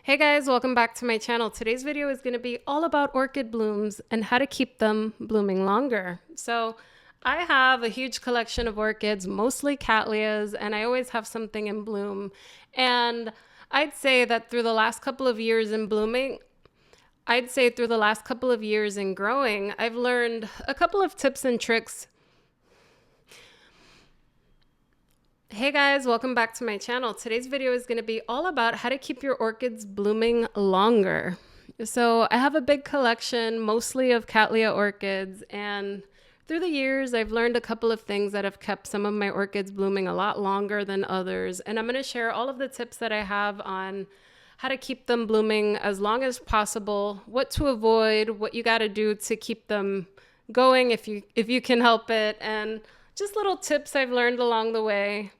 Hey guys, welcome back to my channel. Today's video is going to be all about orchid blooms and how to keep them blooming longer. So I have a huge collection of orchids, mostly cattleyas, and I always have something in bloom. And I'd say that through the last couple of years in blooming, through the last couple of years in growing, I've learned a couple of tips and tricks. Hey guys, welcome back to my channel. Today's video is going to be all about how to keep your orchids blooming longer. So I have a big collection, mostly of cattleya orchids, and through the years I've learned a couple of things that have kept some of my orchids blooming a lot longer than others, and I'm going to share all of the tips that I have on how to keep them blooming as long as possible, what to avoid, what you got to do to keep them going if you can help it, and just little tips I've learned along the way.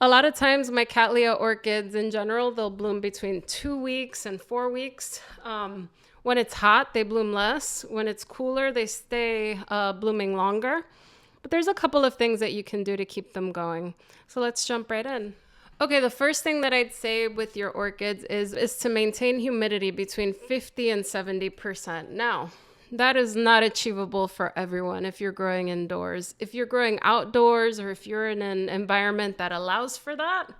A lot of times my cattleya orchids in general, they'll bloom between 2 weeks and 4 weeks. When it's hot, they bloom less. When it's cooler, they stay blooming longer. But there's a couple of things that you can do to keep them going. So let's jump right in. Okay, the first thing that I'd say with your orchids is to maintain humidity between 50 and 70%. Now, that is not achievable for everyone if you're growing indoors. If you're growing outdoors or if you're in an environment that allows for that,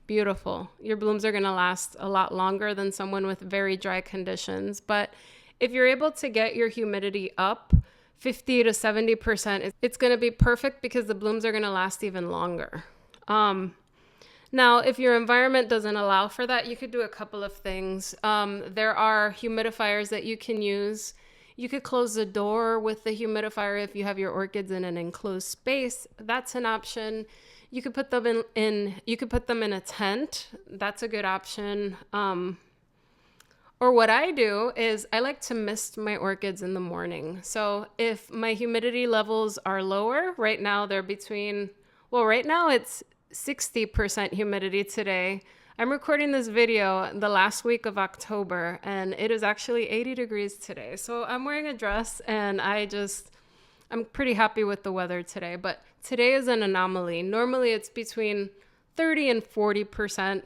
beautiful. Your blooms are going to last a lot longer than someone with very dry conditions. But if you're able to get your humidity up 50 to 70%, it's going to be perfect because the blooms are going to last even longer. Now, if your environment doesn't allow for that, you could do a couple of things. There are humidifiers that you can use. You could close the door with the humidifier if you have your orchids in an enclosed space. That's an option. You could put them in a tent. That's a good option. Or what I do is I like to mist my orchids in the morning. So if my humidity levels are lower, right now it's 60% humidity today. I'm recording this video the last week of October, and it is actually 80 degrees today. So I'm wearing a dress, and I'm pretty happy with the weather today. But today is an anomaly. Normally, it's between 30 and 40%.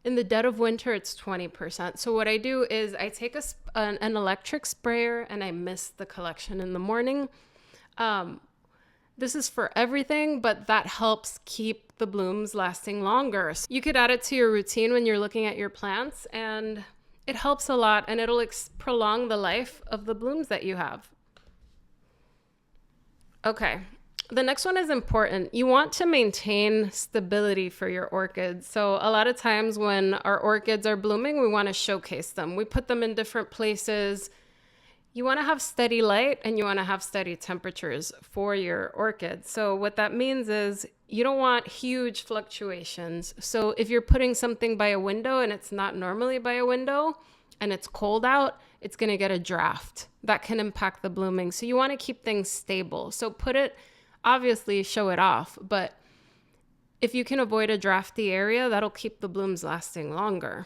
In the dead of winter, it's 20%. So what I do is I take an electric sprayer, and I mist the collection in the morning. This is for everything, but that helps keep the blooms lasting longer. So you could add it to your routine when you're looking at your plants, and it helps a lot, and it'll prolong the life of the blooms that you have. Okay, the next one is important. You want to maintain stability for your orchids. So a lot of times when our orchids are blooming, we want to showcase them. We put them in different places. You want to have steady light and you want to have steady temperatures for your orchids. So what that means is you don't want huge fluctuations. So if you're putting something by a window and it's not normally by a window and it's cold out, it's going to get a draft. That can impact the blooming. So you want to keep things stable. So obviously show it off, but if you can avoid a drafty area, that'll keep the blooms lasting longer.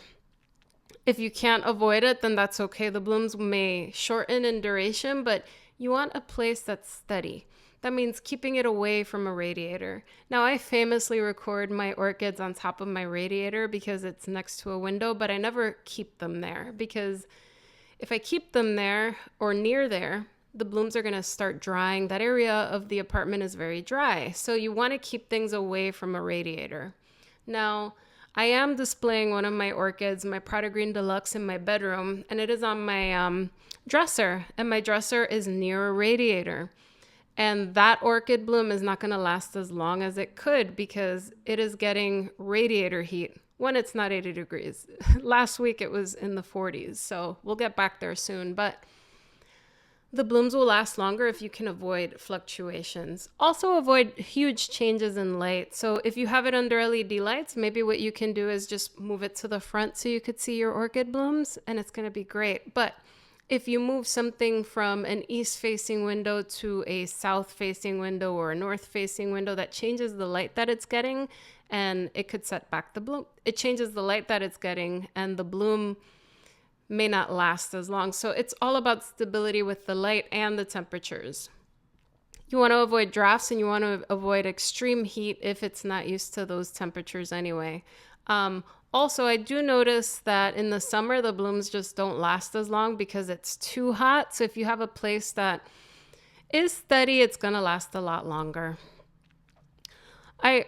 If you can't avoid it, then that's okay. The blooms may shorten in duration, but you want a place that's steady. That means keeping it away from a radiator. Now, I famously record my orchids on top of my radiator because it's next to a window, but I never keep them there because if I keep them there or near there, the blooms are going to start drying. That area of the apartment is very dry. So you want to keep things away from a radiator. Now, I am displaying one of my orchids, my Prada Green Deluxe, in my bedroom, and it is on my dresser, and my dresser is near a radiator. And that orchid bloom is not going to last as long as it could because it is getting radiator heat when it's not 80 degrees. Last week it was in the 40s, so we'll get back there soon. But the blooms will last longer if you can avoid fluctuations. Also avoid huge changes in light. So if you have it under LED lights, maybe what you can do is just move it to the front so you could see your orchid blooms, and it's going to be great. But if you move something from an east-facing window to a south-facing window or a north-facing window, that changes the light that it's getting, and it could set back the bloom. It changes the light that it's getting, and the bloom may not last as long. So it's all about stability with the light and the temperatures. You want to avoid drafts and you want to avoid extreme heat if it's not used to those temperatures anyway. Also, I do notice that in the summer, the blooms just don't last as long because it's too hot. So if you have a place that is steady, it's going to last a lot longer.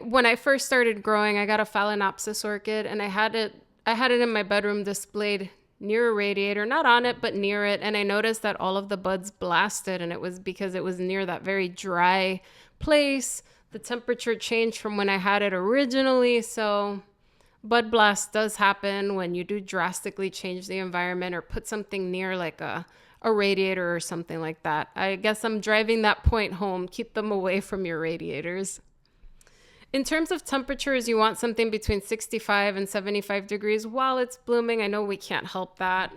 When I first started growing, I got a Phalaenopsis orchid, and I had it in my bedroom displayed near a radiator, not on it, but near it. And I noticed that all of the buds blasted, and it was because it was near that very dry place. The temperature changed from when I had it originally. So bud blast does happen when you do drastically change the environment or put something near like a radiator or something like that. I guess I'm driving that point home. Keep them away from your radiators. In terms of temperatures, you want something between 65 and 75 degrees while it's blooming. I know we can't help that.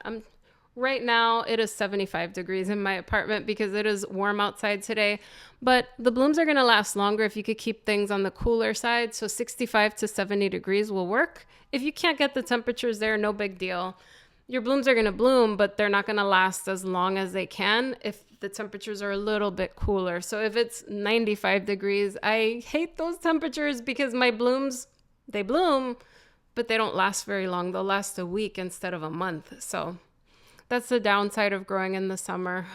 Right now, it is 75 degrees in my apartment because it is warm outside today. But the blooms are going to last longer if you could keep things on the cooler side. So 65 to 70 degrees will work. If you can't get the temperatures there, no big deal. Your blooms are going to bloom, but they're not going to last as long as they can if the temperatures are a little bit cooler. So if it's 95 degrees, I hate those temperatures because my blooms, they bloom, but they don't last very long. They'll last a week instead of a month. So that's the downside of growing in the summer.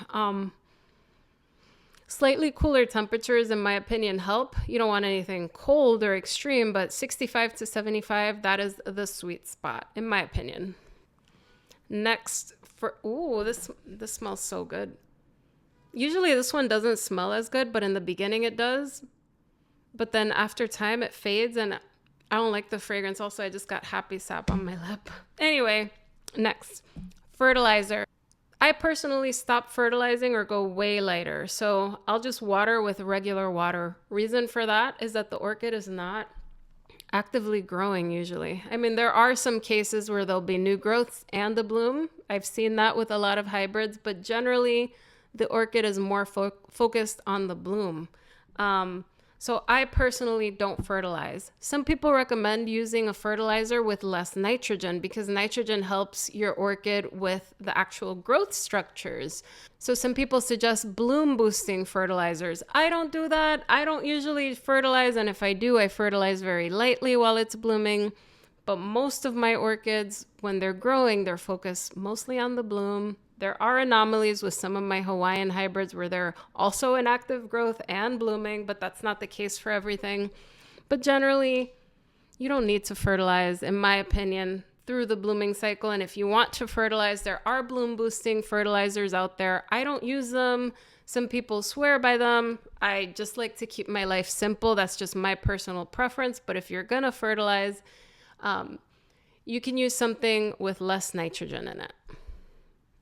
Slightly cooler temperatures, in my opinion, help. You don't want anything cold or extreme, but 65 to 75, that is the sweet spot, in my opinion. Next, this smells so good. Usually this one doesn't smell as good, but in the beginning it does. But then after time it fades, and I don't like the fragrance. Also, I just got happy sap on my lip. Anyway, next, fertilizer. I personally stop fertilizing or go way lighter. So I'll just water with regular water. Reason for that is that the orchid is not actively growing usually. I mean, there are some cases where there'll be new growths and a bloom. I've seen that with a lot of hybrids, but generally the orchid is more focused on the bloom. So I personally don't fertilize. Some people recommend using a fertilizer with less nitrogen because nitrogen helps your orchid with the actual growth structures. So some people suggest bloom boosting fertilizers. I don't do that. I don't usually fertilize, and if I do, I fertilize very lightly while it's blooming. But most of my orchids, when they're growing, they're focused mostly on the bloom. There are anomalies with some of my Hawaiian hybrids where they're also in active growth and blooming, but that's not the case for everything. But generally, you don't need to fertilize, in my opinion, through the blooming cycle. And if you want to fertilize, there are bloom boosting fertilizers out there. I don't use them. Some people swear by them. I just like to keep my life simple. That's just my personal preference. But if you're going to fertilize, you can use something with less nitrogen in it.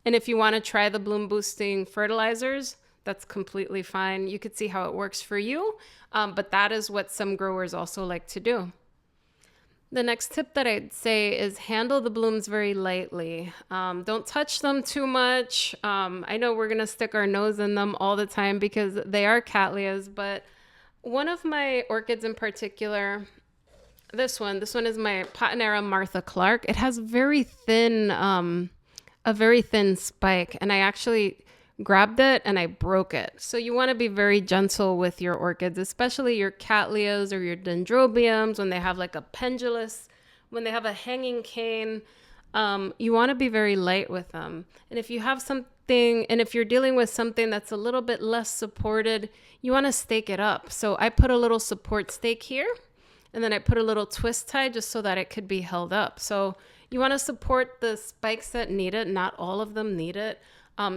And if you want to try the bloom boosting fertilizers, that's completely fine. You could see how it works for you, but that is what some growers also like to do. The next tip that I'd say is handle the blooms very lightly. Don't touch them too much. I know we're going to stick our nose in them all the time because they are cattleyas, but one of my orchids in particular, this one is my Patinera Martha Clark. It has a very thin spike, and I actually grabbed it and I broke it. So you want to be very gentle with your orchids, especially your cattleyas or your dendrobiums when they have like a pendulous, when they have a hanging cane. You want to be very light with them. And if you have something, and if you're dealing with something that's a little bit less supported, you want to stake it up. So I put a little support stake here, and then I put a little twist tie just so that it could be held up. So you want to support the spikes that need it. Not all of them need it.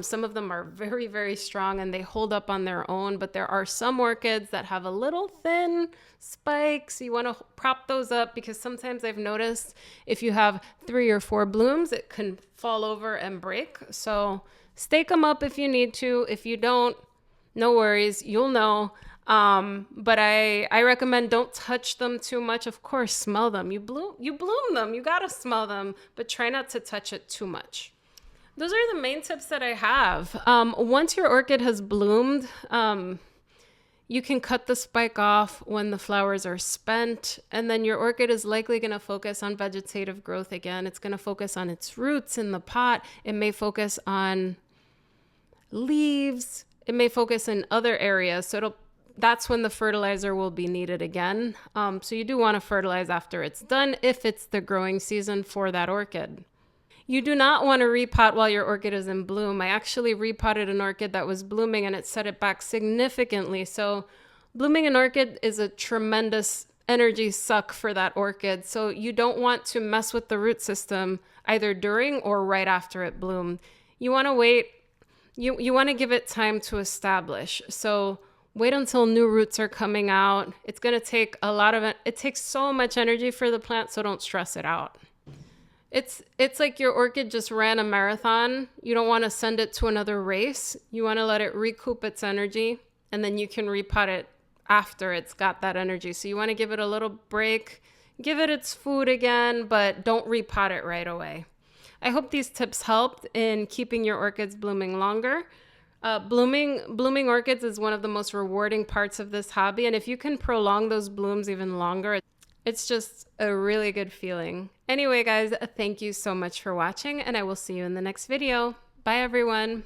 Some of them are very, very strong and they hold up on their own, but there are some orchids that have a little thin spikes. You want to prop those up because sometimes I've noticed if you have 3 or 4 blooms, it can fall over and break. So stake them up if you need to. If you don't, no worries, you'll know. But I recommend don't touch them too much. Of course, smell them. You bloom them. You got to smell them, but try not to touch it too much. Those are the main tips that I have. Once your orchid has bloomed, you can cut the spike off when the flowers are spent, and then your orchid is likely going to focus on vegetative growth again. It's going to focus on its roots in the pot. It may focus on leaves. It may focus in other areas. So it'll that's when the fertilizer will be needed again. So you do want to fertilize after it's done if it's the growing season for that orchid. You do not want to repot while your orchid is in bloom. I actually repotted an orchid that was blooming and it set it back significantly. So blooming an orchid is a tremendous energy suck for that orchid. So you don't want to mess with the root system either during or right after it bloomed. You want to wait. You want to give it time to establish. So wait until new roots are coming out. It's going to take it takes so much energy for the plant, so don't stress it out. It's like your orchid just ran a marathon. You don't want to send it to another race. You want to let it recoup its energy, and then you can repot it after it's got that energy. So you want to give it a little break, give it its food again, but don't repot it right away. I hope these tips helped in keeping your orchids blooming longer. Blooming orchids is one of the most rewarding parts of this hobby, and if you can prolong those blooms even longer, it's just a really good feeling. Anyway, guys, thank you so much for watching, and I will see you in the next video. Bye, everyone.